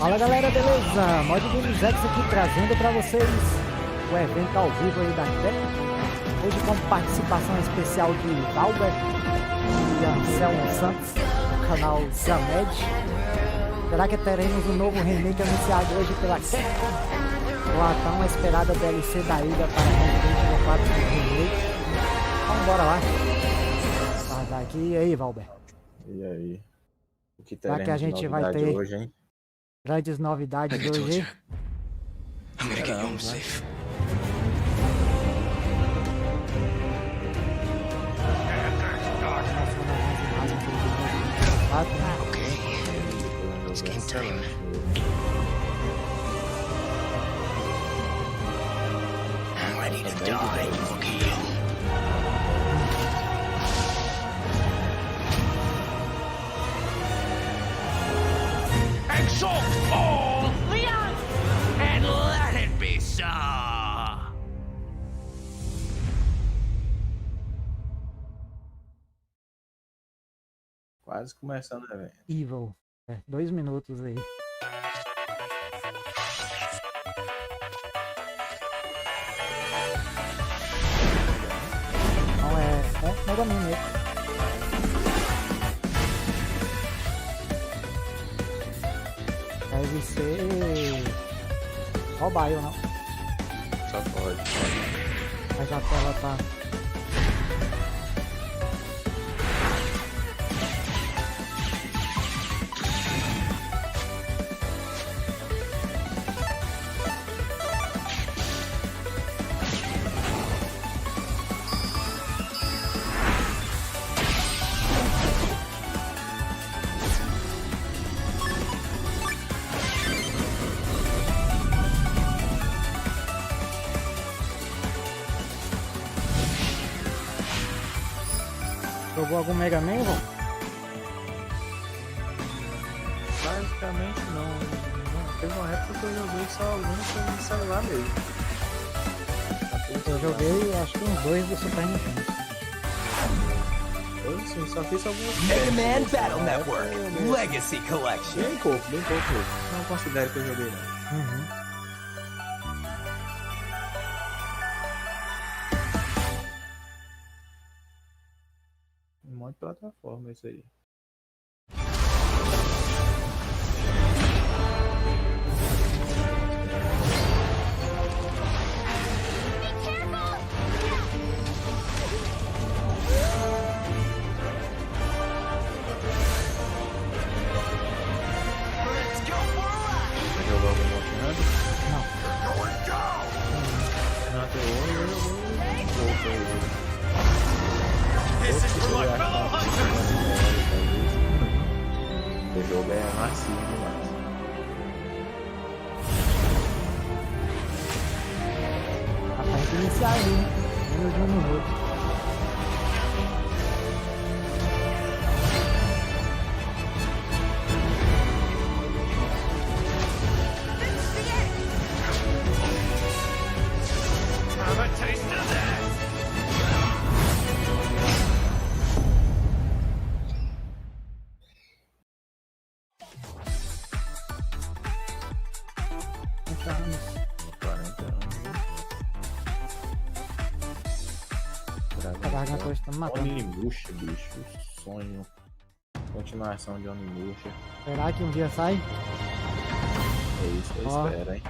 Fala galera, beleza? Mod Games X aqui trazendo para vocês o evento ao vivo aí da Capcom. Hoje com participação especial de Valber e Anselmo Santos, do canal Zamed. Será que teremos um novo remake anunciado hoje pela Capcom? Ou a tão esperada DLC da ilha para Resident Evil 4 remake? Então bora lá. Tá aqui. E aí, Valber? E aí? O que será que a gente vai ter hoje, hein? Grandes novidades hoje, hein? I'm gonna get you home safe. Okay, it's game time. I'm ready to die, Loki. Exopimal! Leon! And let it be so! Quase começando o evento. Evil. 2 minutos aí. Não é Mega Man mesmo. Deve ser mobile, não? Só pode. Mas a tela tá... Jogou algum Mega Man, Ivan? Basicamente não. Teve uma época que eu joguei só alguns no celular mesmo. Eu joguei acho que uns 2 do Super Nintendo. Eu sim, só fiz alguns. Mega Man Battle Network Legacy Collection. Bem pouco mesmo. Não considero que eu joguei não. Uhum. Um monte de plataforma isso aí. O jogo é macio demais. Rapaz, tem que iniciar aí, hein? Menos de 1 minuto. Onimusha, bicho. Sonho. Continuação de Onimusha. Será que um dia sai? É isso que eu espero, hein?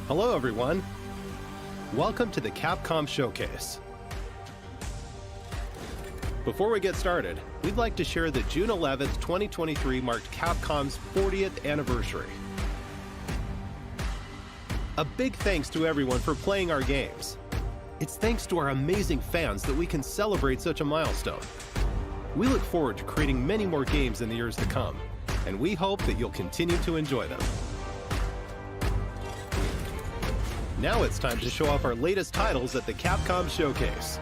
Hello everyone! Welcome to the Capcom Showcase. Before we get started, we'd like to share that June 11th, 2023 marked Capcom's 40th anniversary. A big thanks to everyone for playing our games. It's thanks to our amazing fans that we can celebrate such a milestone. We look forward to creating many more games in the years to come. and we hope that you'll continue to enjoy them. Now it's time to show off our latest titles at the Capcom Showcase.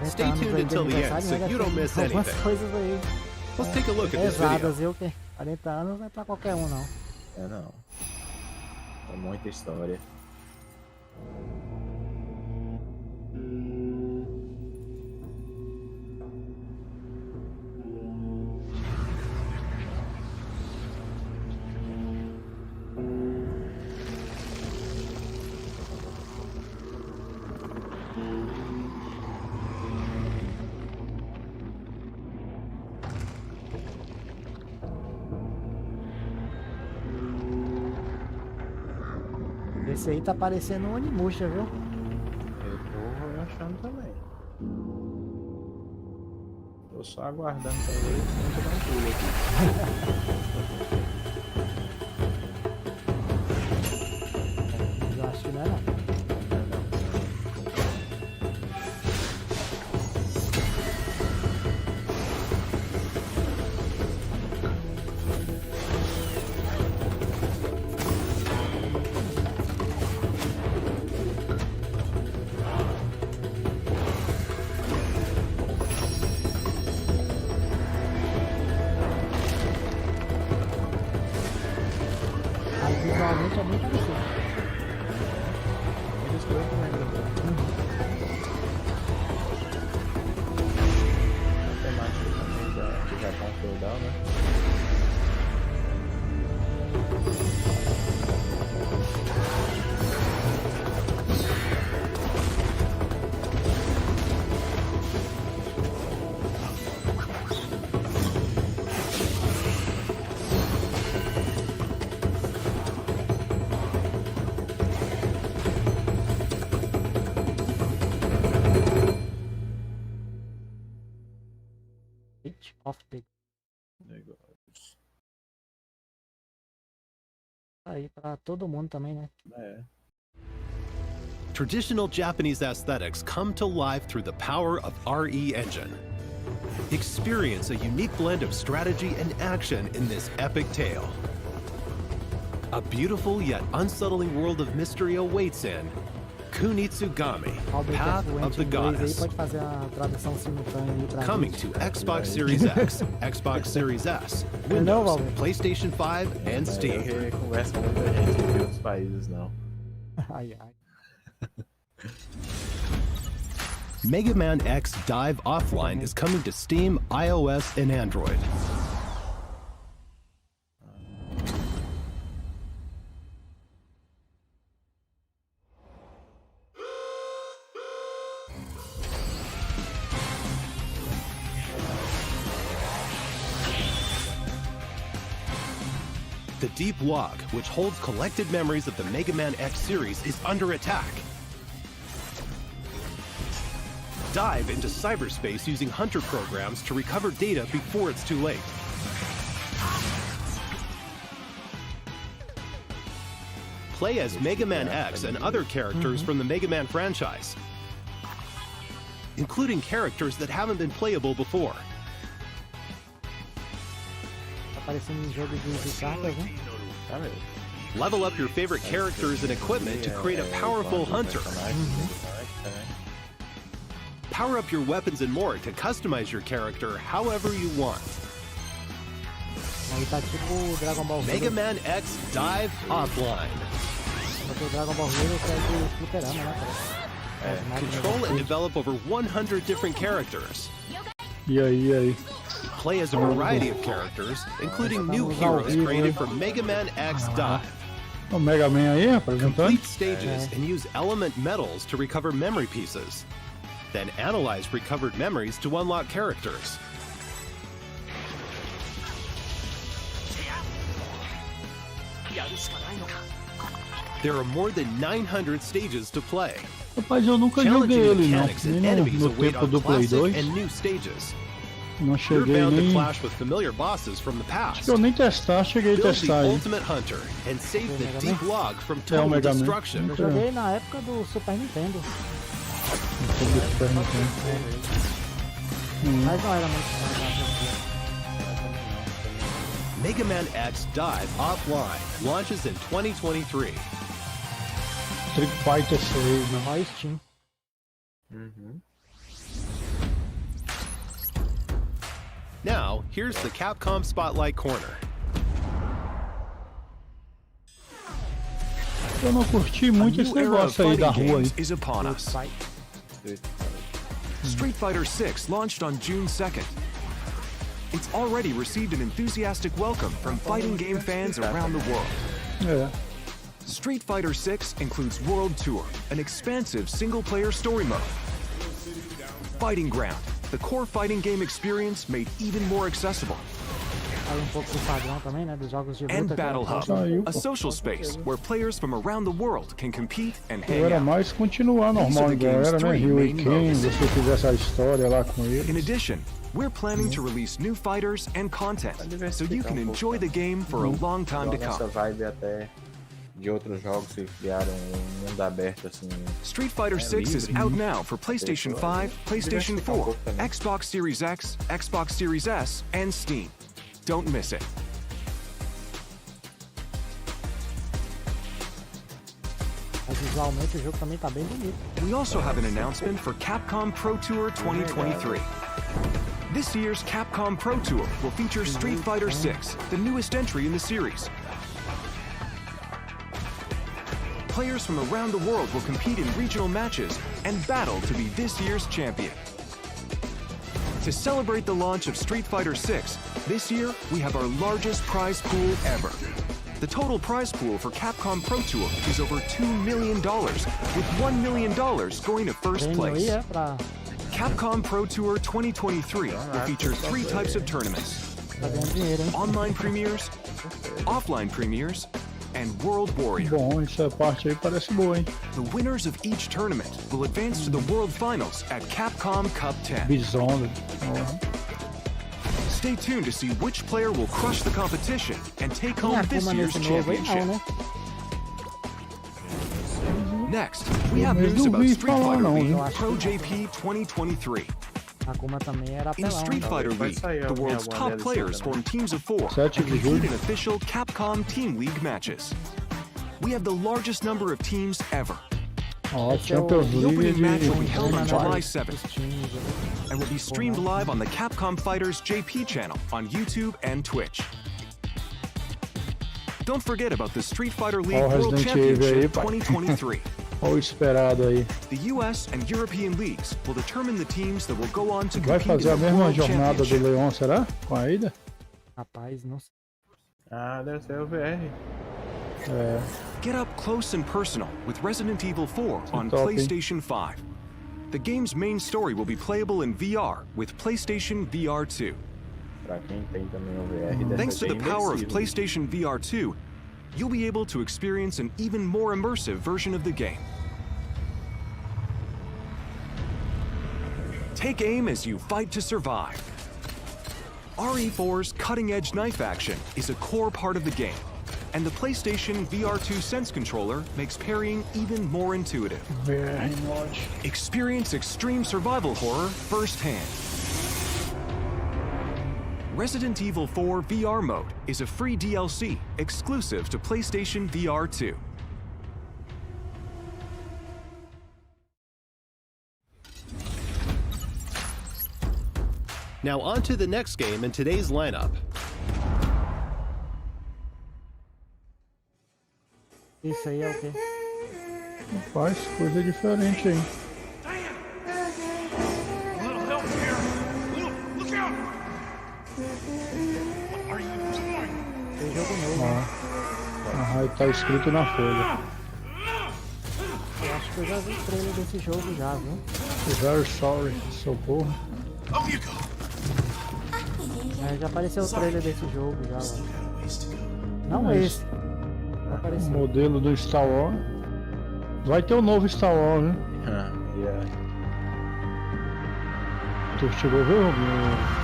Stay tuned until the end so you don't miss anything. Let's take a look at this video. Viu? 40 anos não é pra qualquer um, não. É não. É muita história. Esse aí tá parecendo um Onimusha, viu? Eu tô achando também. Tô só aguardando pra ver se não dar um pulo aqui. Eu acho que não é não. Visualmente é bem parecido. Eles estão ainda. A temática também do Japão feudal, né? Of the... Negócios. Aí pra todo mundo também, né? É. Traditional Japanese aesthetics come to life through the power of RE Engine. Experience a unique blend of strategy and action in this epic tale. A beautiful yet unsettling world of mystery awaits in Kunitsugami, Path of the Goddess. Pode fazer a tradução simultânea aí pra Coming gente. to Xbox Series X, Xbox Series S, Windows, PlayStation 5, and Steam. Eu converso com muita gente de outros países, não. Ai, ai. Mega Man X Dive Offline is coming to Steam, iOS, and Android. The Deep Log, which holds collected memories of the Mega Man X series, is under attack. Dive into cyberspace using hunter programs to recover data before it's too late. Play as Mega Man X and other characters from the Mega Man franchise, including characters that haven't been playable before. Aparecendo em jogo de cartas, né? Tá mesmo. Level up your favorite characters and equipment to create a powerful hunter. Power up your weapons and more to customize your character however you want. Aí tá tipo Dragon Ball Mega Man X Dive Offline. Porque o Dragon Ball Hero é de fliperama, né, cara? Control and develop over 100 different characters. E aí? Play as a variety of characters, including new heroes created for Mega Man X Dive. O Mega Man aí, apresentando. Complete stages and use element medals to recover memory pieces. Then analyze recovered memories to unlock characters. There are more than 900 stages to play. Rapaz, eu nunca joguei Challenging ele, não. mechanics and Nem enemies no await tempo on do Play classic 2. and new stages. Não You're cheguei bound to nem... clash with familiar bosses from the past. Acho que eu nem cheguei a Build testar the aí. ultimate hunter and save the Mega deep Man? log from É o total Mega Man. destruction. Eu joguei na época do Super Nintendo, Super Nintendo. mas não era muito bom. Mega Man X Dive Offline launches in 2023. Street Fighter 6, né? Ó, Steam. Uhum. Now, here's the Capcom Spotlight Corner. Eu não curti A muito esse new era of negócio aí da fighting rua aí. games is upon us. Fight. Street Fighter. Street Fighter 6 launched on June 2nd. It's already received an enthusiastic welcome from fighting game fans around the world. É. Street Fighter 6 includes World Tour, an expansive single-player story mode. Fighting Ground, the core fighting game experience made even more accessible. Fala um pouco do padrão também, né? Dos jogos de luta. And que Battle eu Hub, Saiu, a pô. social space where players from around the world can compete and Eu hang era out. mais continuar normal igual era, né? Rio e Ken, você fizesse a história lá com In eles. addition, we're planning to release new fighters and content, so you can enjoy the game for a long time to Essa come. vibe até de outros jogos que criaram um mundo aberto assim. Street Fighter 6 is out now for PlayStation 5, PlayStation 4, Xbox Series X, Xbox Series S, and Steam. Don't miss it. Mas visualmente o jogo também tá bem bonito. We also have an announcement for Capcom Pro Tour 2023. This year's Capcom Pro Tour will feature Street Fighter 6, the newest entry in the series. Players from around the world will compete in regional matches and battle to be this year's champion. To celebrate the launch of Street Fighter 6, this year we have our largest prize pool ever. The total prize pool for Capcom Pro Tour is over $2 million, with $1 million going to first Prêmio aí place. é pra Capcom Pro Tour 2023 will feature 3 types of tournaments: tá ganhando dinheiro, hein? online premieres, offline premieres, and World Warrior. Bom, essa parte aí parece boa, hein? The winners of each tournament will advance to the World Finals at Capcom Cup 10. Bison. Ó. Stay tuned to see which player will crush the competition and take Tem home this Akuma year's nesse novo aí não, championship. né? Next, we have Mas news não about vi Street falar Fighter não, League viu? Pro JP 2023. Akuma também era In apelão. Street né? Fighter Vai League, sair the alguma world's top DLC players também. form teams of 4 7 and de compete julho. in official Capcom Team League matches. We have the largest number of teams ever, Ó, Esse é o Champions The League opening match will be de held on July Os 7th times, né? and will be streamed live on the Capcom Fighters JP channel on YouTube and Twitch. Don't forget about the Street Fighter League Ó, World Resident Evil aí, Championship pai. 2023. Ó o esperado aí. The US and European leagues will determine the teams that will go on to Vai compete fazer a in the mesma World jornada do Championship. Leon, será? Com a ida? Rapaz, não sei. Ah, deve ser o VR. É. Get up close and personal with Resident Evil 4 on top, hein? PlayStation 5. The game's main story will be playable in VR with PlayStation VR 2. Pra quem tem também o VR, deve Thanks to ser the bem power of imersivo. PlayStation VR 2, you'll be able to experience an even more immersive version of the game. Take aim as you fight to survive. RE4's cutting-edge knife action is a core part of the game, and the PlayStation VR2 Sense controller makes parrying even more intuitive. VR mod. Experience extreme survival horror firsthand. Resident Evil 4 VR mode is a free DLC exclusive to PlayStation VR 2. Now on to the next game in today's lineup. Isso aí é o quê? Faz coisa diferente aí. Little help here. Look out! What are you doing? Tem jogo novo. Ah, aí tá escrito na folha. Eu acho que eu já vi o trailer desse jogo já, viu? Very sorry, socorro. Up you go. É, já apareceu o trailer desse jogo já. Ó. Não esse. Já apareceu. Modelo do Star Wars. Vai ter o novo Star Wars, né? Ah, yeah. Tu chegou a ver o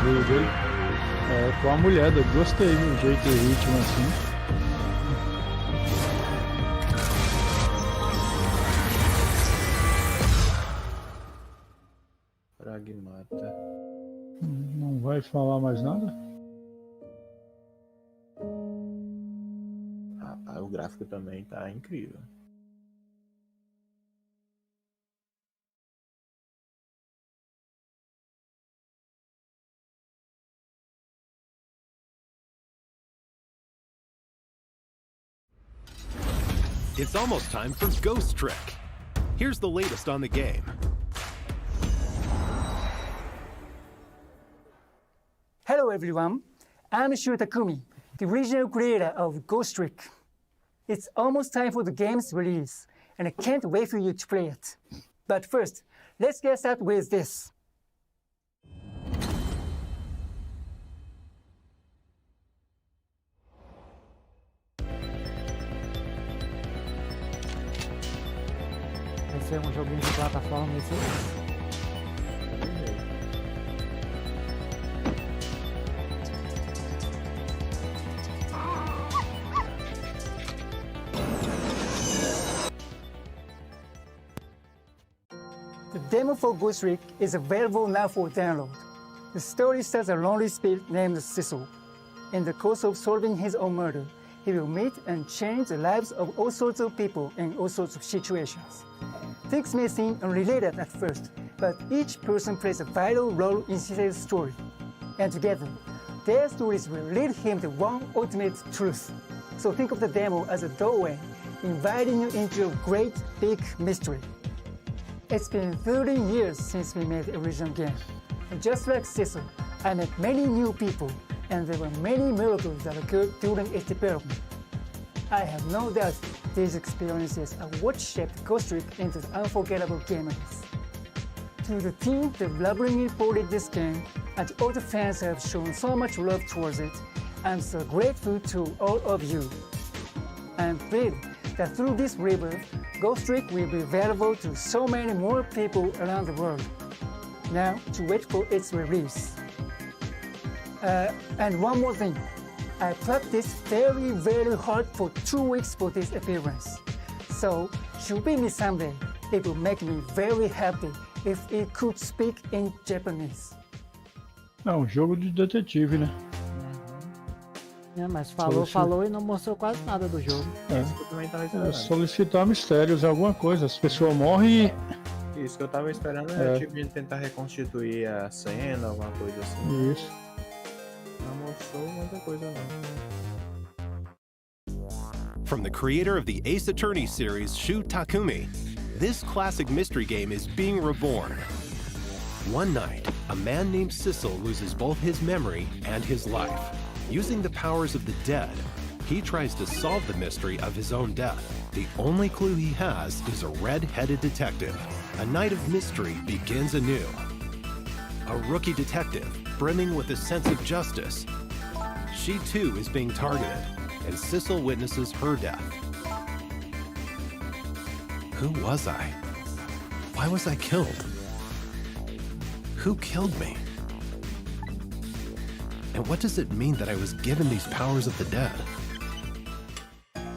vídeo dele? É, com a mulher, eu gostei, viu? O jeito e ritmo assim. Pragmata. Não vai falar mais nada? o gráfico também tá incrível. It's almost time for Ghost Trick. Here's the latest on the game. Hello everyone, I'm Shu Takumi, the original creator of Ghost Trick. It's almost time for the game's release, and I can't wait for you to play it. But first, let's get started with this. Vai ser um joguinho de plataforma esse aí. The demo for Ghost Trick is available now for download. The story stars a lonely spirit named Cecil. In the course of solving his own murder, he will meet and change the lives of all sorts of people in all sorts of situations. Things may seem unrelated at first, but each person plays a vital role in Cecil's story. And together, their stories will lead him to one ultimate truth. So think of the demo as a doorway, inviting you into a great big mystery. It's been 30 years since we made the original game. And just like Cecil, I met many new people, and there were many miracles that occurred during its development. I have no doubt these experiences are what shaped Ghost Trick into the unforgettable game it is. To the team that lovingly ported this game, and all the fans who have shown so much love towards it, I'm so grateful to all of you. I'm thrilled that through this rebirth, Ghost Trick will be available to so many more people around the world. Now, to wait for its release. And one more thing. I practiced very, very hard for 2 weeks for this appearance. So, should be me someday, it will make me very happy if it could speak in Japanese. É um jogo de detetive, né? É, mas falou e não mostrou quase nada do jogo. Isso que eu também tava esperando. Solicitar mistérios, alguma coisa. As pessoas morrem e... Isso que eu tava esperando é tipo de tentar reconstituir a cena, alguma coisa assim. Isso. Não mostrou muita coisa não. From the creator of the Ace Attorney series, Shu Takumi, this classic mystery game is being reborn. One night, a man named Cecil loses both his memory and his life. Using the powers of the dead, he tries to solve the mystery of his own death. The only clue he has is a red-headed detective. A night of mystery begins anew. A rookie detective, brimming with a sense of justice. She too is being targeted, and Cecil witnesses her death. Who was I? Why was I killed? Who killed me? And what does it mean that I was given these powers of the dead?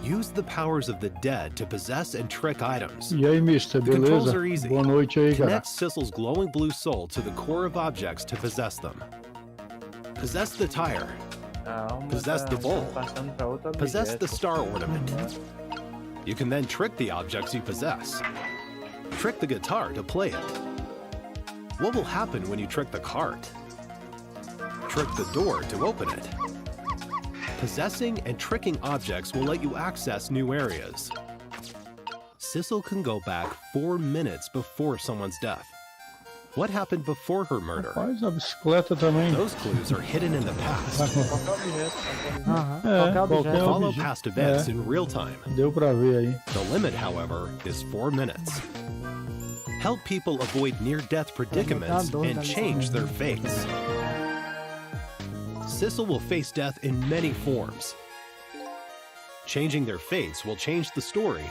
Use the powers of the dead to possess and trick items. E aí, mister, The controls beleza? are easy. Boa noite aí, cara. Connect Cecil's glowing blue soul to the core of objects to possess them. Possess the tire. Possess the bowl. Possess the star ornament. You can then trick the objects you possess. Trick the guitar to play it. What will happen when you trick the cart? Trick the door to open it. Possessing and tricking objects will let you access new areas. Cecil can go back 4 minutes before someone's death. What happened before her murder? Faz a bicicleta também. Those clues are hidden in the past. Qualquer Follow objeto. past events in real time. Deu pra ver aí. The limit, however, is 4 minutes. Help people avoid near-death predicaments and change their fates. Cecil will face death in many forms. Changing their fates will change the story.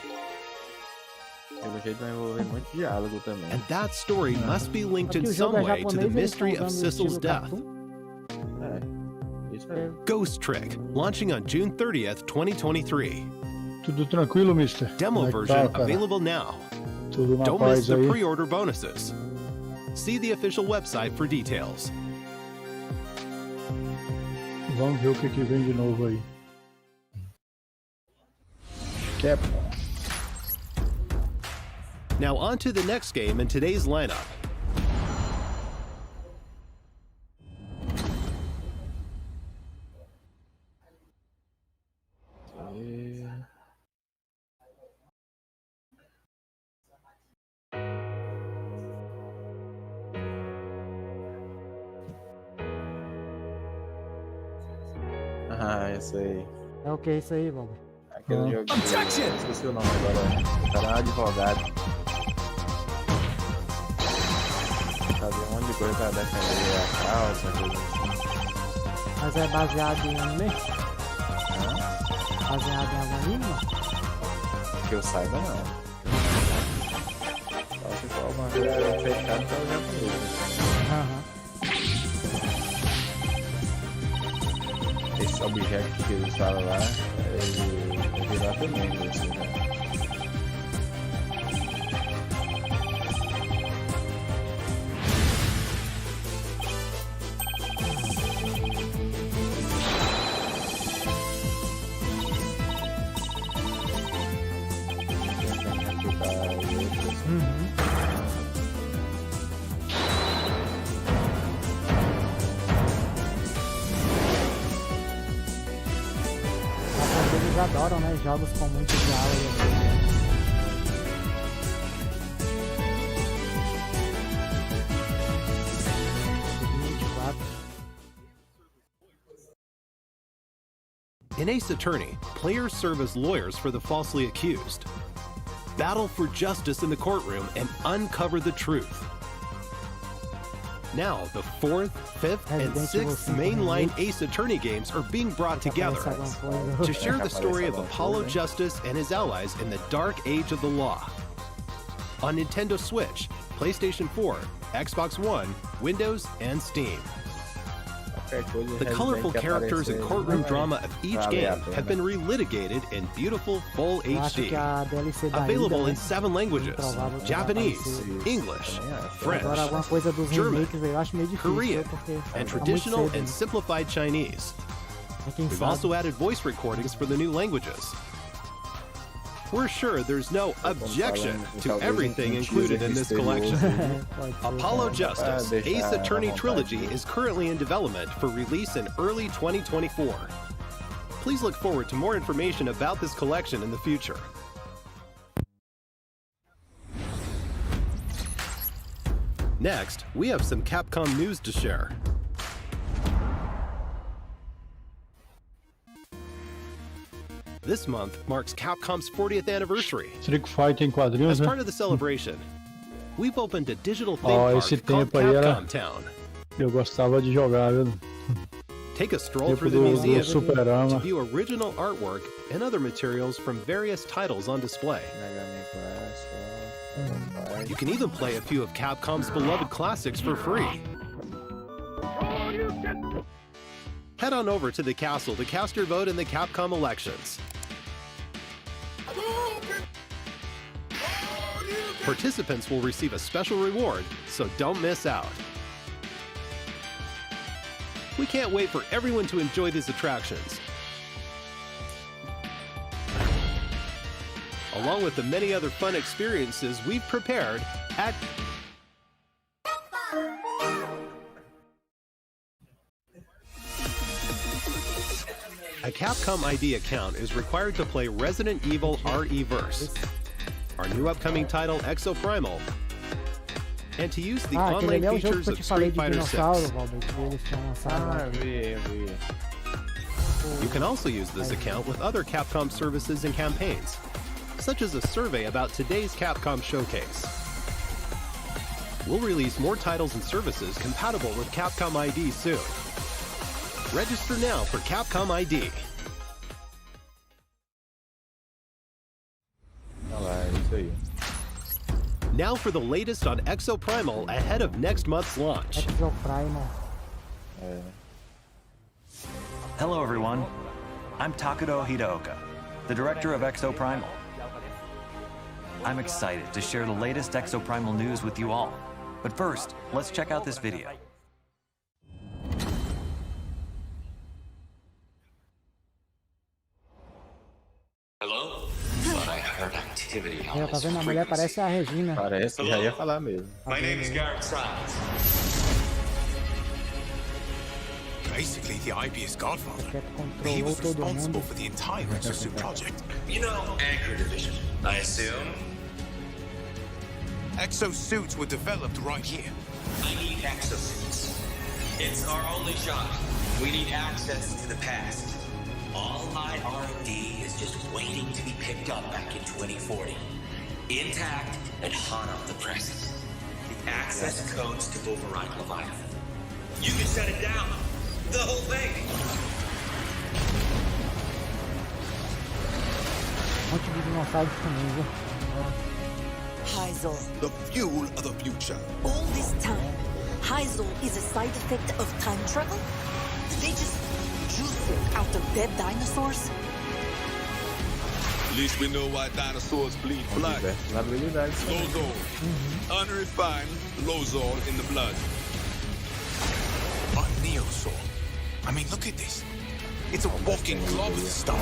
Pelo jeito vai envolver muito diálogo também. And that story must be linked in Aqui o some jogo é way to the japonês, eles mystery estão of usando o Cecil's estilo death. cartoon. Isso mesmo. Ghost Trick, launching on June 30th, 2023. Tudo tranquilo, mister? Demo Como é que version tá, cara? available now. Tudo na Don't miss paz the aí. pre-order bonuses. See the official website for details. Vamos ver o que vem de novo aí. Capcom. Now on to the next game in today's lineup. Ah, esse aí. É o que é isso aí, Valber? Aquele jogo. Esqueci o nome agora. O cara é um advogado. Fazia um monte de coisa pra defender a causa, coisa assim. Mas é baseado em anime? Hã? Baseado em algum anime? Não? Que eu saiba, não. Só se for alguma coisa fechada pelo japonês. Aham. Esse objeto que eles falam lá, ele virou também, assim, né? Eles adoram, né? Jogos com muito diálogo. 24. In Ace Attorney, players serve as lawyers for the falsely accused. Battle for justice in the courtroom and uncover the truth. Now, the 4th, 5th, and 6th mainline Ace Attorney games are being brought together to share the story of Apollo Justice and his allies in the dark age of the law. On Nintendo Switch, PlayStation 4, Xbox One, Windows, and Steam. The colorful characters and courtroom drama of each game have been relitigated in beautiful full HD. Available in 7 languages: Japanese, English, French, German, Korean, and traditional and simplified Chinese. We've also added voice recordings for the new languages. We're sure there's no objection to everything included in this collection. Apollo Justice Ace Attorney Trilogy is currently in development for release in early 2024. Please look forward to more information about this collection in the future. Next, we have some Capcom news to share. This month marks Capcom's 40th anniversary. Street Fighter em quadrinhos, As né? part of the celebration, we've opened a digital theme Ó, park esse called tempo aí era- Capcom Town. Eu gostava de jogar, viu? Take a stroll Tempo through the do museum to Superama. view original artwork and other materials from various titles on display. You can even play a few of Capcom's beloved classics for free. Head on over to the castle to cast your vote in the Capcom elections. Participants will receive a special reward, so don't miss out. We can't wait for everyone to enjoy these attractions, along with the many other fun experiences we've prepared at A Capcom ID account is required to play Resident Evil RE-verse, our new upcoming title Exoprimal, and to use the Aquele online ali é o jogo features que eu of te falei Street de Fighter dinossauro, 6. Valber, que eles tinham lançado. Ah, vi. You can also use this account with other Capcom services and campaigns, such as a survey about today's Capcom showcase. We'll release more titles and services compatible with Capcom ID soon. Register now for Capcom ID. Olha lá, é isso aí. Now for the latest on Exoprimal ahead of next month's launch. Exoprimal. Hello, everyone. I'm Takudo Hideoka, the director of Exoprimal. I'm excited to share the latest Exoprimal news with you all. But first, let's check out this video. Hello? Já tá vendo? A mulher parece a Regina. Parece, já ia falar mesmo. My name is Garrett Sides. Basically, the IB's godfather. Que He controlou was todo responsible mundo. for the entire Exosuit project. You know, Anchor Division, I assume? Exosuits were developed right here. I need exosuits. It's our only shot. We need access to the past. All my R&D is just waiting to be picked up back in 2040. Intact and hot off the presses. The access codes to override Leviathan. You can shut it down. The whole thing. Monte de dinossauro disponível. Heisel. The fuel of the future. All this time, Heisel is a side effect of time travel? Did they just juice it out of dead dinosaurs? At least we know why dinosaurs bleed blood. Diversas habilidades. Lozol. Unrefined Lozol in the blood. A Neosaur. I mean, look at this. It's a walking glob of stuff.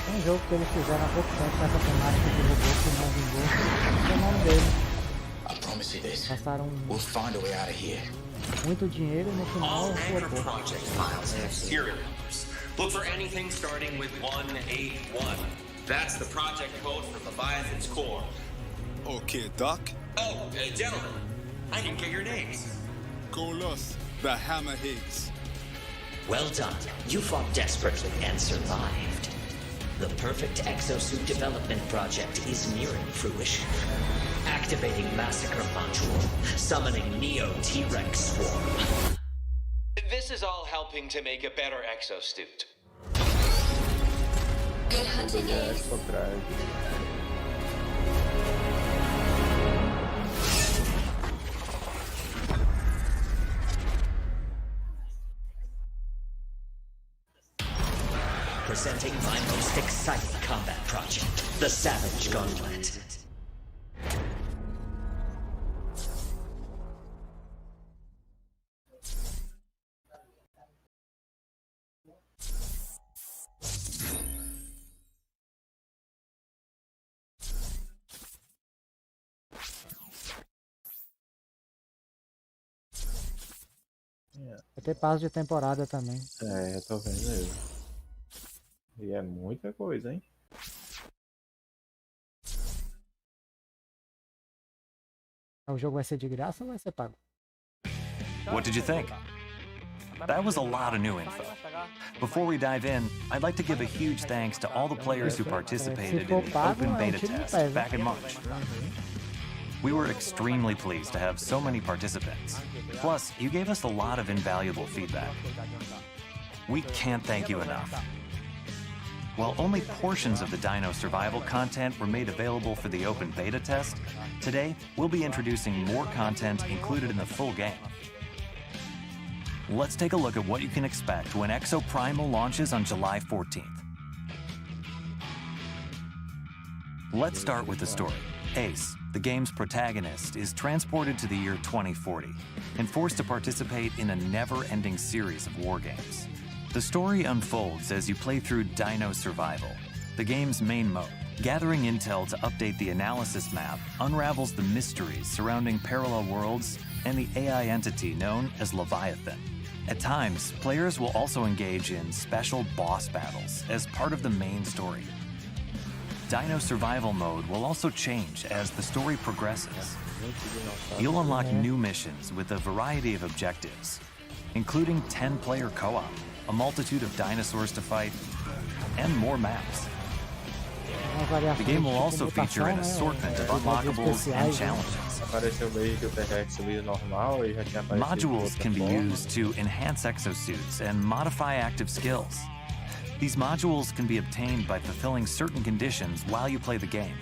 Um jogo que eles fizeram há pouco tempo com essa temática de robô que não vingou. Qual é o nome dele? I promise you this. Gastaram We'll find a way out of here. muito dinheiro e no final All Anchor flopou. project files have serial numbers. Look for anything starting with 181. That's the project code for Leviathan's core. Okay, Doc. Oh, gentlemen, I didn't get your names. Golos, the Hammerheads. Well done. You fought desperately and survived. The perfect exosuit development project is nearing fruition. Activating Massacre Module. Summoning Neo T-Rex Swarm. This is all helping to make a better exosuit. Good hunting, Ace. Presenting my most exciting combat project, the Savage Gauntlet. Vai ter passo de temporada também. É, eu tô vendo mesmo. E é muita coisa, hein? O jogo vai ser de graça ou vai ser pago? What did you think? That was a lot of new info. Before we dive in, I'd like to give a huge thanks to all the players who participated in the open beta test back in March. We were extremely pleased to have so many participants. Plus, you gave us a lot of invaluable feedback. We can't thank you enough. While only portions of the Dino Survival content were made available for the open beta test, today we'll be introducing more content included in the full game. Let's take a look at what you can expect when Exoprimal launches on July 14th. Let's start with the story. Ace, the game's protagonist, is transported to the year 2040 and forced to participate in a never-ending series of war games. The story unfolds as you play through Dino Survival, the game's main mode. Gathering intel to update the analysis map unravels the mysteries surrounding parallel worlds and the AI entity known as Leviathan. At times, players will also engage in special boss battles as part of the main story. Dino Survival mode will also change as the story progresses. You'll unlock new missions with a variety of objectives, including 10-player co-op, a multitude of dinosaurs to fight, and more maps. The game will also feature an assortment of unlockables and challenges. Modules can be used to enhance exosuits and modify active skills. These modules can be obtained by fulfilling certain conditions while you play the game.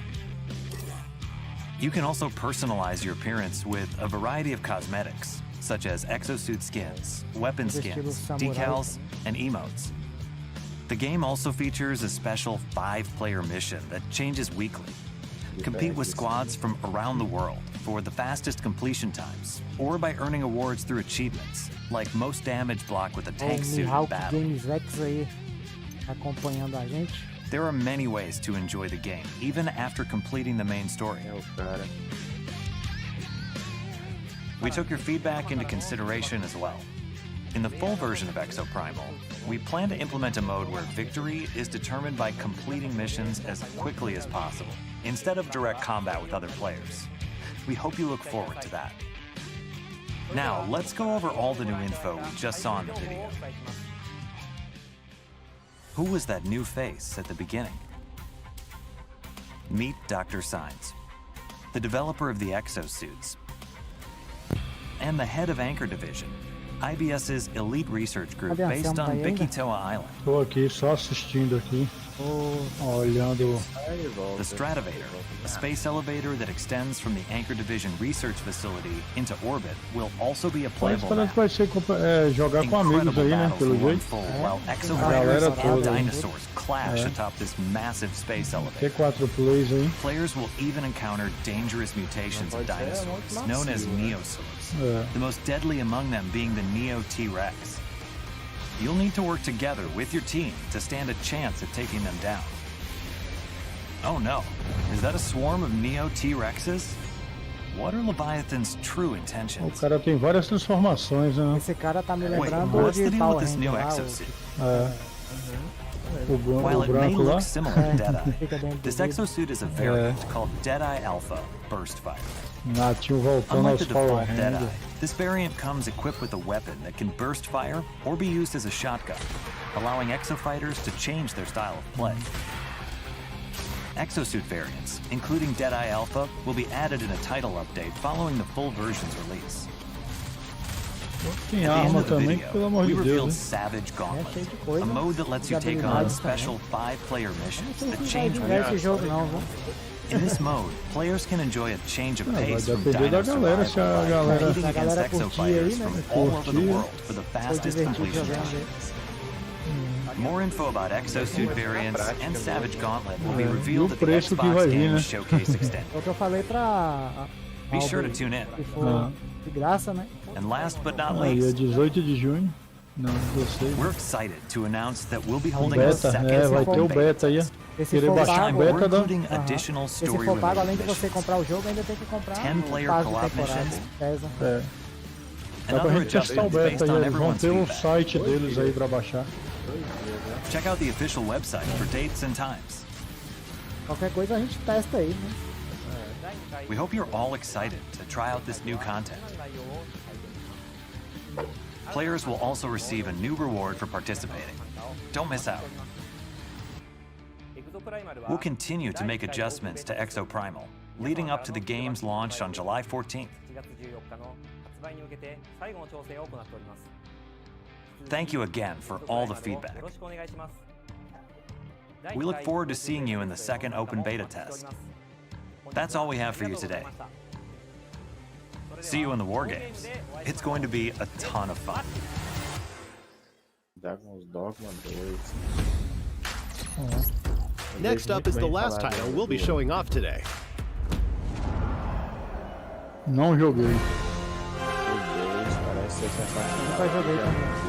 You can also personalize your appearance with a variety of cosmetics, such as exosuit skins, weapon skins, decals, and emotes. The game also features a special 5-player mission that changes weekly. Compete with squads from around the world for the fastest completion times, or by earning awards through achievements, like most damage block with a tank suit in battle. Games X aí acompanhando a gente. There are many ways to enjoy the game, even after completing the main story. We took your feedback into consideration as well. In the full version of Exoprimal, we plan to implement a mode where victory is determined by completing missions as quickly as possible, instead of direct combat with other players. We hope you look forward to that. Now, let's go over all the new info we just saw in the video. Who was that new face at the beginning? Meet Dr. Signs, the developer of the exosuits, and the head of Anchor Division, IBS's elite research group based on Bikitoa Island. Tô aqui só assistindo aqui, olhando. The Stratovator, a space elevator that extends from the Anchor Division research facility into orbit, will also be a playable map. Parece que vai ser jogar com amigos aí, né? Pelo jeito. While exofighters and dinosaurs clash atop this massive space elevator. T4 plays aí. Players will even encounter dangerous mutations of dinosaurs, known as neosaurs. The most deadly among them being the Neo T-Rex. You'll need to work together with your team to stand a chance at taking them down. Oh no, is that a swarm of Neo T-Rexes? What are Leviathan's true intentions? O cara tem várias transformações, né? Esse cara tá me Wait, lembrando what's de the deal Power with this new Ranger lá, exosuit? O While it may branco lá. look similar to Deadeye, this exosuit is a variant called Deadeye Alpha Burst Fire. Natinho voltando Unlike aos the Power default Rangers. Deadeye, this variant comes equipped with a weapon that can burst fire or be used as a shotgun, allowing exofighters to change their style of play. Exosuit variants, including Deadeye Alpha, will be added in a title update following the full version's release. Tem At the end arma of the também, video, pelo amor we de revealed Deus. Savage Gauntlet, a mode that lets you take on special 5-player missions that change with esse jogo não, viu? In this mode, players can enjoy a change of Vai pace from depender da dino galera, se a survival by galera competing against curtir aí, exofighters né? from all over the Curtir. world for the fastest completion times. More info about exosuit variants and Savage Gauntlet will be revealed at the preço que vai Xbox vir, né? Games Showcase Extended. É o que eu falei pra Be sure to tune in. se for de graça, né? And last but not Aí é least, 18 de junho. Não, 16. we're excited to announce that we'll be holding a Beta, second vai ter o beta aí. Esse Querer for baixar pago, o We're beta da. including additional E se story for pago, além de related você missions comprar o jogo, ainda tem que comprar 10-player o passe de co-op temporada. missions. Pesa. É. and Dá pra other gente testar o adjustments beta based aí, on eles vão everyone's ter o feedback. site deles aí pra baixar. Check out the official website for dates and times. Qualquer coisa a gente testa aí, né? We hope you're all excited to try out this new content. Players will also receive a new reward for participating. Don't miss out. We'll continue to make adjustments to Exoprimal, leading up to the game's launch on July 14th. Thank you again for all the feedback. We look forward to seeing you in the second open beta test. That's all we have for you today. See you in the War Games. It's going to be a ton of fun. Dogma 2. Next up is the last title we'll be showing off today. Não joguei. Meu Deus, parece ser sensacional. Nunca joguei também.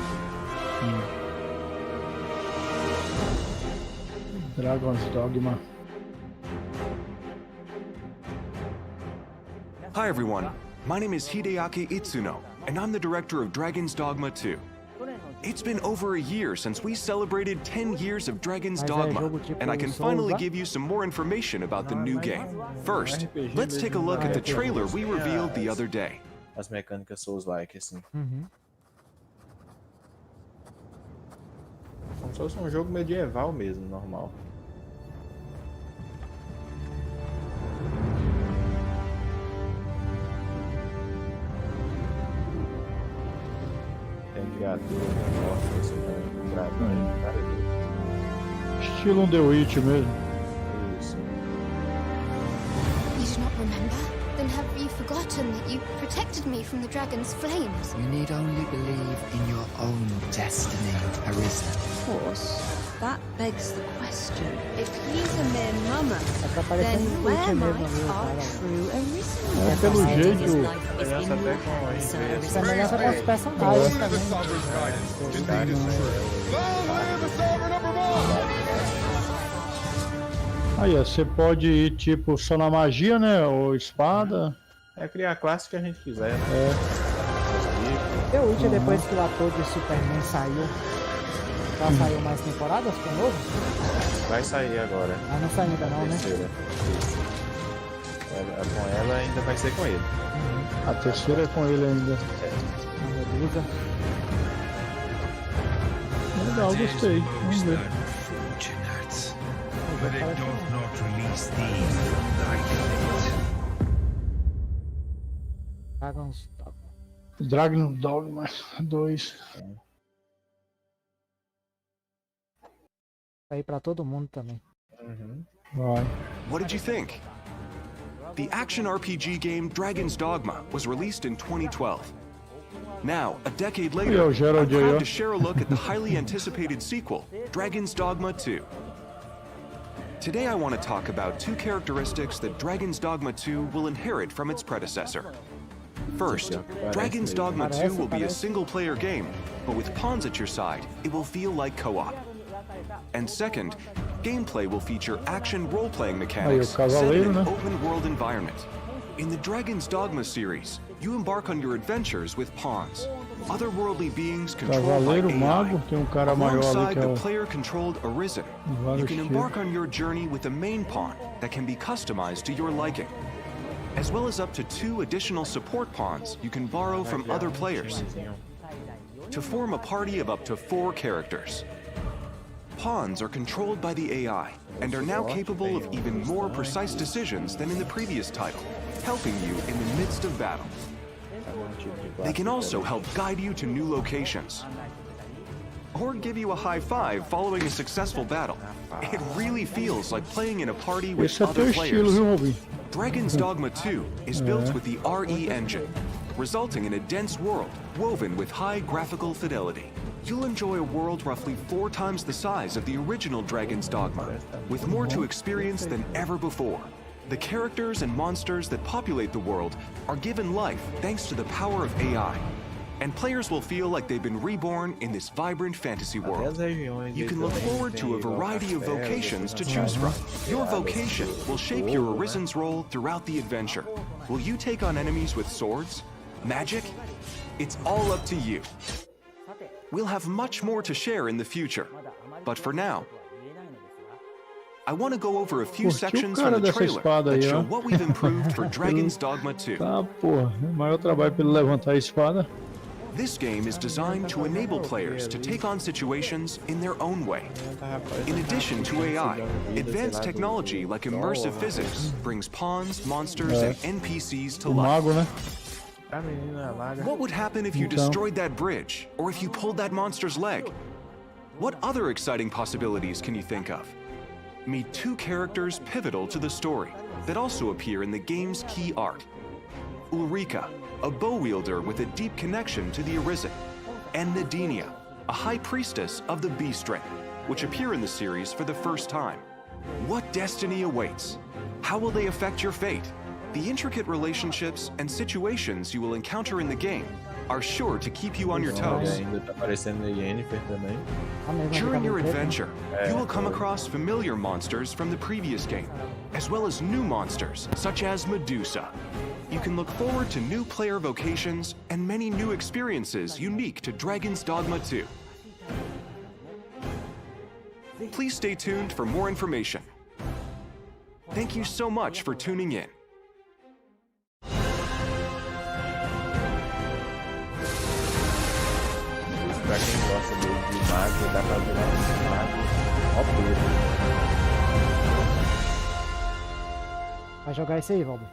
Dragon's Dogma. Hi everyone, my name is Hideaki Itsuno, and I'm the director of Dragon's Dogma 2. It's been over a year since we celebrated 10 years of Dragon's Dogma, and I can finally give you some more information about the new game. First, let's take a look at the trailer we revealed the other day. As mecânicas Souls-like, assim. Como se fosse um jogo medieval mesmo, normal. Tem criatura, morte, assim, também. Dragão, cara. Estilo The Witch mesmo. Isso. You do not remember? Then have you forgotten that you protected me from the dragon's flames? You need only believe in your own destiny, Arisen. Of course. That begs the question. If he's a mere mummer, Tá parecendo then um where Twitch mesmo, might viu, our cara? true origin É, be? pelo jeito, Semelhança até com a empresa. Semelhança com os personagens também. aí ó, você pode ir tipo só na magia, né? Ou espada. É criar a classe que a gente quiser, né? The Witcher, depois que o ator de Superman saiu, já saiu mais temporadas com o novo? Vai sair agora. Ah, não saiu ainda não, né? Terceira. Isso. Com ela ainda vai ser com ele. A terceira é com ele ainda. Medusa. Legal, gostei. Vamos ver. But it doth not release thee from thy fate. Dragon's Dogma 2. Sair pra todo mundo também. Vai. What did you think? The action RPG game Dragon's Dogma was released in 2012. Now, a decade later, Yo, Gerald, I'm proud yo. to share a look at the highly anticipated sequel, Dragon's Dogma 2. Today I want to talk about two characteristics that Dragon's Dogma 2 will inherit from its predecessor. First, Dragon's Dogma 2 will be a single-player game, but with pawns at your side, it will feel like co-op. And second, gameplay will feature action role-playing mechanics set in an open-world environment. In the Dragon's Dogma series, you embark on your adventures with pawns, otherworldly beings controlled by Cavaleiro Mago, tem cara maior ali Alongside que é the o... player-controlled Arisen, you can embark on your journey with a main pawn that can be customized to your liking, as well as up to 2 additional support pawns you can borrow from other players, to form a party of up to 4 characters. Pawns are controlled by the AI, and are now capable of even more precise decisions than in the previous title, helping you in the midst of battle. They can also help guide you to new locations, or give you a high five following a successful battle. It really feels like playing in a party with Esse é teu other estilo, players. viu, Robin? Dragon's Dogma 2 is built with the RE engine, resulting in a dense world woven with high graphical fidelity. You'll enjoy a world roughly 4 times the size of the original Dragon's Dogma, with more to experience than ever before. The characters and monsters that populate the world are given life thanks to the power of AI, and players will feel like they've been reborn in this vibrant fantasy world. You can look forward to a variety of vocations to choose from. Your vocation will shape your Arisen's role throughout the adventure. Will you take on enemies with swords? Magic? It's all up to you. We'll have much more to share in the future, but for now, I want to go over a few sections from the trailer that show what we've improved for Dragon's Dogma 2. Tá, porra. É o maior trabalho pra ele levantar a espada. This game is designed to enable players to take on situations in their own way. In addition to AI, advanced technology like immersive physics brings pawns, monsters, and NPCs to O life. mago, né? What would happen if you destroyed that bridge, or if you pulled that monster's leg? What other exciting possibilities can you think of? Meet 2 characters pivotal to the story that also appear in the game's key art. Ulrika, a bow wielder with a deep connection to the Arisen, and Nadinia, a high priestess of the Beast Ring, which appear in the series for the first time. What destiny awaits? How will they affect your fate? The intricate relationships and situations you will encounter in the game are sure to keep you on your toes. Ainda tá aparecendo a Yennefer também. During your adventure, you will come across familiar monsters from the previous game, as well as new monsters, such as Medusa. You can look forward to new player vocations and many new experiences unique to Dragon's Dogma 2. Please stay tuned for more information. Thank you so much for tuning in. Pra quem gosta de mago, dá pra virar um mago roteiro. Vai jogar isso aí, Valber?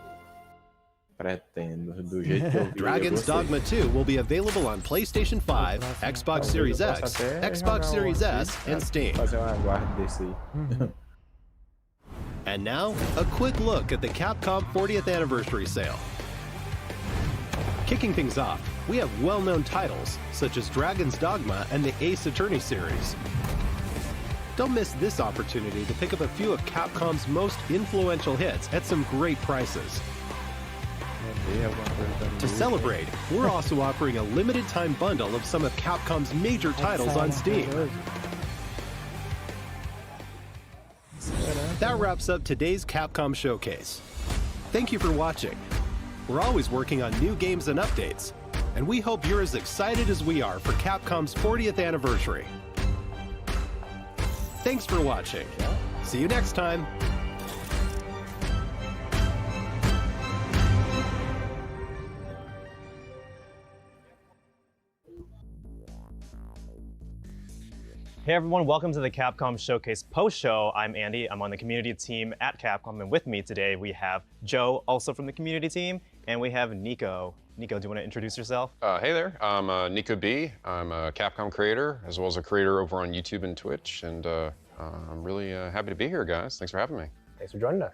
Pretendo, do jeito que eu vi. Dragon's Dogma 2 will be available on PlayStation 5, Xbox Series X, Xbox Series S, and Steam. Fazer uma guarda desse aí. And now, a quick look at the Capcom 40th Anniversary Sale. Kicking things off, we have well-known titles, such as Dragon's Dogma and the Ace Attorney series. Don't miss this opportunity to pick up a few of Capcom's most influential hits at some great prices. To celebrate, we're also offering a limited time bundle of some of Capcom's major titles on Steam. That wraps up today's Capcom Showcase. Thank you for watching. We're always working on new games and updates, and we hope you're as excited as we are for Capcom's 40th anniversary. Thanks for watching. See you next time. Hey everyone, welcome to the Capcom Showcase post-show. I'm Andy, I'm on the community team at Capcom, and with me today we have Joe, also from the community team, and we have Nico. Nico, do you want to introduce yourself? Hey there, I'm Nico B. I'm a Capcom creator, as well as a creator over on YouTube and Twitch, and I'm really happy to be here, guys. Thanks for having me. Thanks for joining us.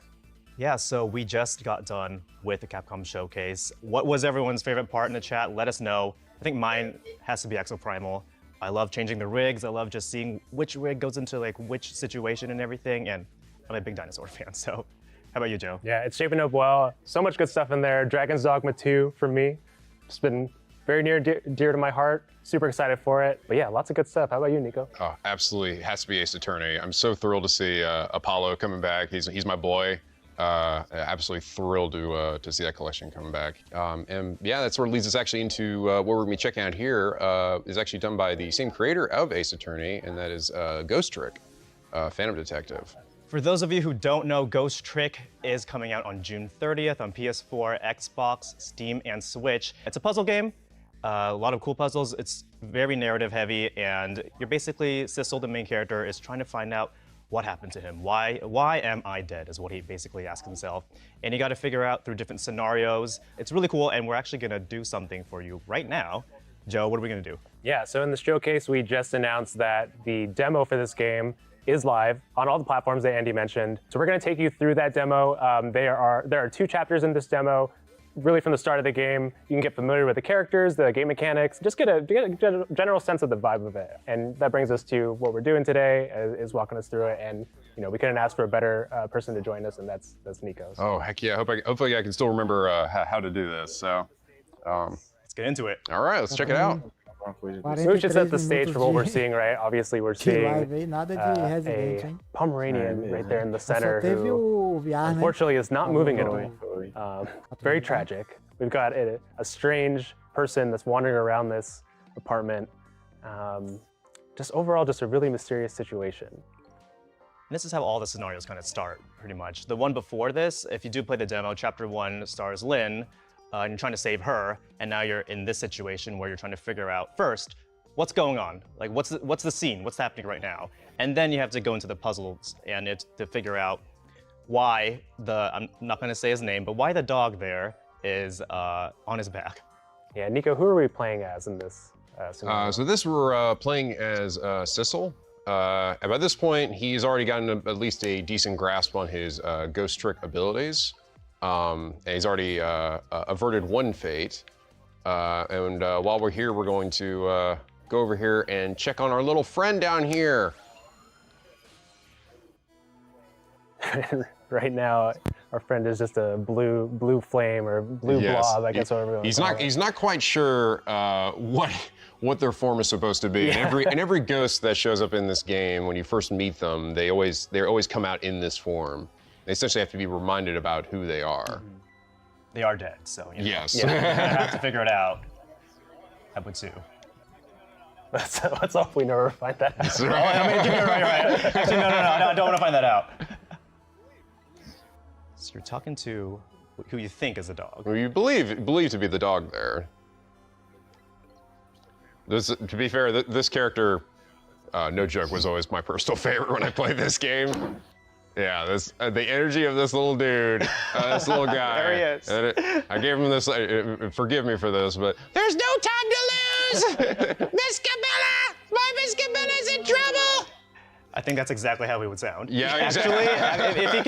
Yeah, so we just got done with the Capcom Showcase. What was everyone's favorite part in the chat? Let us know. I think mine has to be Exoprimal. I love changing the rigs. I love just seeing which rig goes into like which situation and everything. And I'm a big dinosaur fan, so how about you, Joe? Yeah, it's shaping up well. So much good stuff in there. Dragon's Dogma 2 for me. It's been very near dear to my heart. Super excited for it. But yeah, lots of good stuff. How about you, Nico? Oh, absolutely. It has to be Ace Attorney. I'm so thrilled to see Apollo coming back. He's my boy. Absolutely thrilled to see that collection coming back. And yeah, that sort of leads us actually into what we're gonna be checking out here is actually done by the same creator of Ace Attorney, and that is Ghost Trick, Phantom Detective. For those of you who don't know, Ghost Trick is coming out on June 30th on PS4, Xbox, Steam, and Switch. It's a puzzle game, a lot of cool puzzles. It's very narrative heavy, and you're basically, Sissel, the main character, is trying to find out what happened to him? Why am I dead is what he basically asks himself. And you gotta figure out through different scenarios. It's really cool, and we're actually gonna do something for you right now. Joe, what are we gonna do? Yeah, so in the showcase, we just announced that the demo for this game is live on all the platforms that Andy mentioned. So we're gonna take you through that demo. There are 2 chapters in this demo. Really from the start of the game, you can get familiar with the characters, the game mechanics, just get a general sense of the vibe of it. And that brings us to what we're doing today, is walking us through it. And you know, we couldn't ask for a better person to join us, and that's Nico. Oh, heck yeah, hopefully I can still remember how to do this, so. Let's get into it. All right, let's check it out. So we should set the stage for what we're seeing, right? Obviously, we're seeing a Pomeranian right there in the center who, unfortunately, is not moving at all. Very tragic. We've got a strange person that's wandering around this apartment. Just overall, just a really mysterious situation. And this is how all the scenarios kind of start, pretty much. The one before this, if you do play the demo, Chapter 1 stars Lynn, and you're trying to save her, and now you're in this situation where you're trying to figure out, first, what's going on? Like, what's the scene? What's happening right now? And then you have to go into the puzzles and to figure out why I'm not gonna say his name, but why the dog there is on his back. Yeah, Nico, who are we playing as in this scenario? So this we're playing as Sissel. And by this point, he's already gotten at least a decent grasp on his Ghost Trick abilities. And he's already averted one fate. And while we're here, we're going to go over here and check on our little friend down here. Right now, our friend is just a blue flame or blue blob, I guess. He's not quite sure what their form is supposed to be. Yeah. And every ghost that shows up in this game, when you first meet them, they always come out in this form. They essentially have to be reminded about who they are. Mm-hmm. They are dead, so you know. Yes. Yeah, you're gonna have to figure it out. I would too. Let's hope we never find that out. Right. I mean, you're right. Actually, no, I don't want to find that out. So you're talking to who you think is a dog. Who you believe to be the dog there. To be fair, this character, no joke, was always my personal favorite when I played this game. Yeah, the energy of this little dude, this little guy. There he is. And I gave him this, forgive me for this, but there's no time to lose! Miss Cabela! My Miss Cabela's in trouble! I think that's exactly how he would sound. Yeah, actually, if he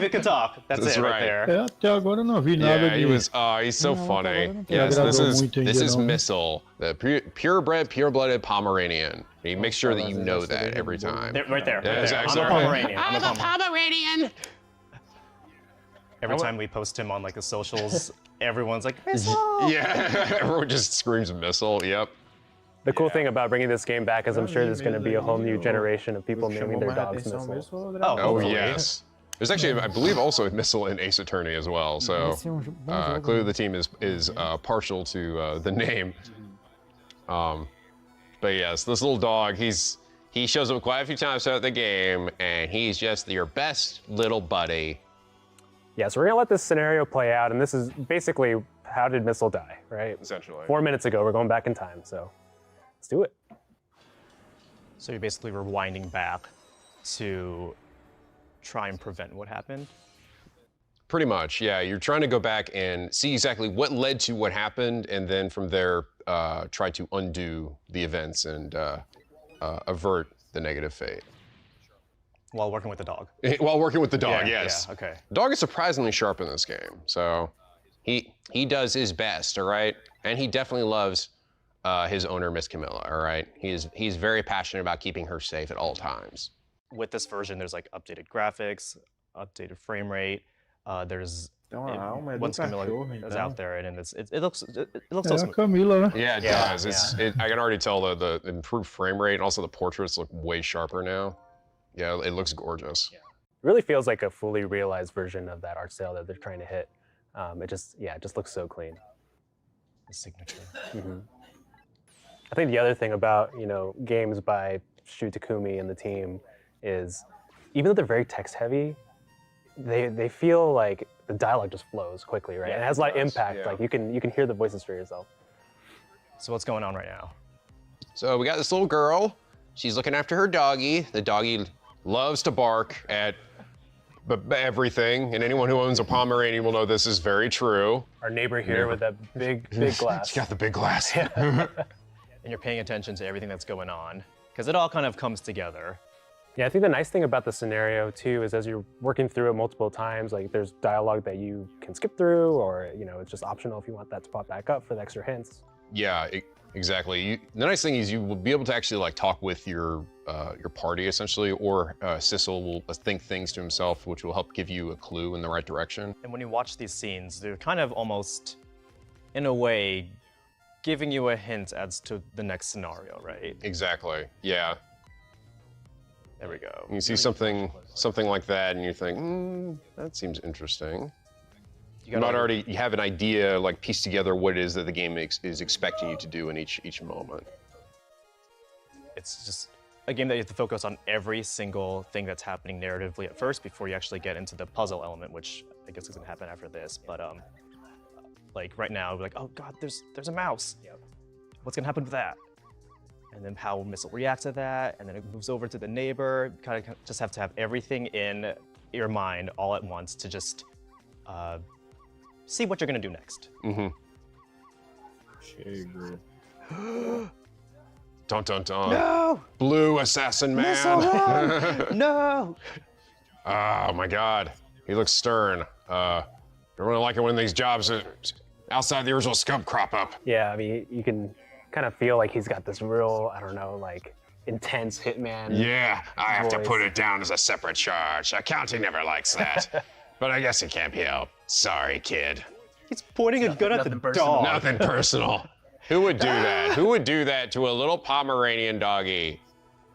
could talk, that's it right there. Até agora eu não vi nada Yeah, de... he was. He's so funny. Yes, this is Missile, the purebred, pure-blooded Pomeranian. He makes sure that you know that every time. Right there. Yeah, Right there. I'm a Pomeranian. I'm a Pomeranian. Every time we post him on like the socials, everyone's like, Missile! Yeah, everyone just screams Missile. Yep. The cool thing about bringing this game back is I'm sure there's going to be a whole new generation of people naming their dogs Missile. Oh yes. There's actually, I believe, also a Missile in Ace Attorney as well. So clearly the team is partial to the name. But yes, this little dog, he shows up quite a few times throughout the game, and he's just your best little buddy. Yeah, so we're gonna let this scenario play out, and this is basically how did Missile die, right? Essentially. 4 minutes ago, we're going back in time, so let's do it. So you're basically rewinding back to try and prevent what happened? Pretty much, yeah. You're trying to go back and see exactly what led to what happened, and then from there, try to undo the events and avert the negative fate. While working with the dog. While working with the dog, yes. Yeah, okay. The dog is surprisingly sharp in this game, so he does his best, all right? And he definitely loves his owner, Miss Camilla, all right? He's very passionate about keeping her safe at all times. With this version, there's like updated graphics, updated frame rate. There's once Camilla is out there, and it looks so smooth. Camilla, né? Yeah, it does. I can already tell the improved frame rate, and also the portraits look way sharper now. Yeah, it looks gorgeous. It really feels like a fully realized version of that art style that they're trying to hit. It just looks so clean. The signature. I think the other thing about games by Shu Takumi and the team is, even though they're very text heavy, they feel like the dialogue just flows quickly, right? Yeah, and it has a lot of does, impact. yeah. Like you can hear the voices for yourself. So what's going on right now? So we got this little girl. She's looking after her doggy. The doggy loves to bark at everything, and anyone who owns a Pomeranian will know this is very true. Our neighbor here with that big glass. She's got the big glass. And you're paying attention to everything that's going on, because it all kind of comes together. Yeah, I think the nice thing about the scenario too is as you're working through it multiple times, like there's dialogue that you can skip through, or it's just optional if you want that to pop back up for the extra hints. Yeah, exactly. The nice thing is you will be able to actually like talk with your party essentially, or Sissel will think things to himself, which will help give you a clue in the right direction. And when you watch these scenes, they're kind of almost, in a way, giving you a hint as to the next scenario, right? Exactly. Yeah. There we go. You see something like that, and you think, that seems interesting. You have an idea, like piece together what it is that the game is expecting you to do in each moment. It's just a game that you have to focus on every single thing that's happening narratively at first before you actually get into the puzzle element, which I guess is gonna happen after this. But like right now, we're like, oh God, there's a mouse. What's gonna happen with that? And then how Missile reacts to that, and then it moves over to the neighbor. Kind of just have to have everything in your mind all at once to just see what you're gonna do next. Dun dun dun. No! Blue assassin man. No! Oh my God, he looks stern. Don't really like it when these jobs outside the original scope crop up. Yeah, I mean, you can kind of feel like he's got this real, I don't know, like intense hitman. Yeah, I have to voice. put it down as a separate charge. Accounting never likes that. But I guess it can't be helped. Sorry, kid. He's pointing a gun at the dog. Nothing personal. Who would do that? Who would do that to a little Pomeranian doggy?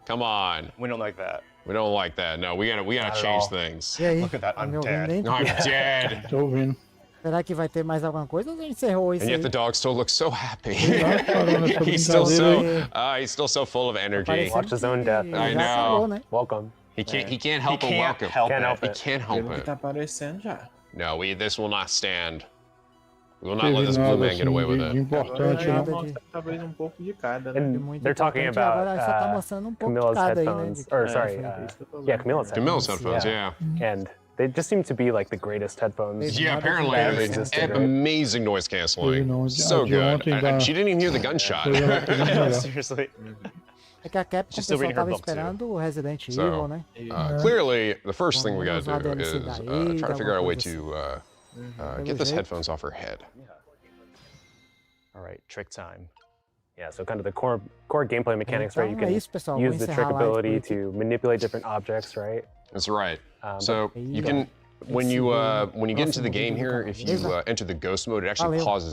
Come on. We don't like that. We don't like that. No, we gotta change things. E aí? Look at that, Tá me I'm ouvindo dead. aí? I'm dead. Tô ouvindo. Será que vai ter mais alguma coisa ou já encerrou isso And yet aí? the dog still looks so happy. parou nessa he's still brincadeira he's still so full of energy. Watch his own death. I Já know. falou, né? Welcome. He can't help but welcome. Can't help He it. can't help Pelo que it. tá aparecendo já. No, this will not stand. We will not let this blue man get away with de it. importante, Agora né? mostra talvez pouco de cada, né? And they're talking importante, about agora só tá mostrando pouco de Camilla's cada aí, né? headphones, or sorry, Camilla's headphones. Camilla's headphones, yeah. And they just seem to be like the greatest headphones. Yeah, apparently that they existed, right? amazing noise canceling. You know, So do you want good. to And she didn't even hear the gunshot. Seriously. É que a Capcom, o She's still pessoal reading her tava book, too. esperando o Resident So, Evil, né? clearly, the first thing we gotta Vamos usar do is DLC daí, try to figure out a way alguma to get this headphones off her head. All right, trick time. Yeah, so kind of the core gameplay mechanics, right? You Então can é isso, pessoal. use Vou the encerrar trick a live por ability aqui. to manipulate different objects, right? That's right. So but- you can, when you get into the game here, if you enter the ghost mode, it actually Valeu. pauses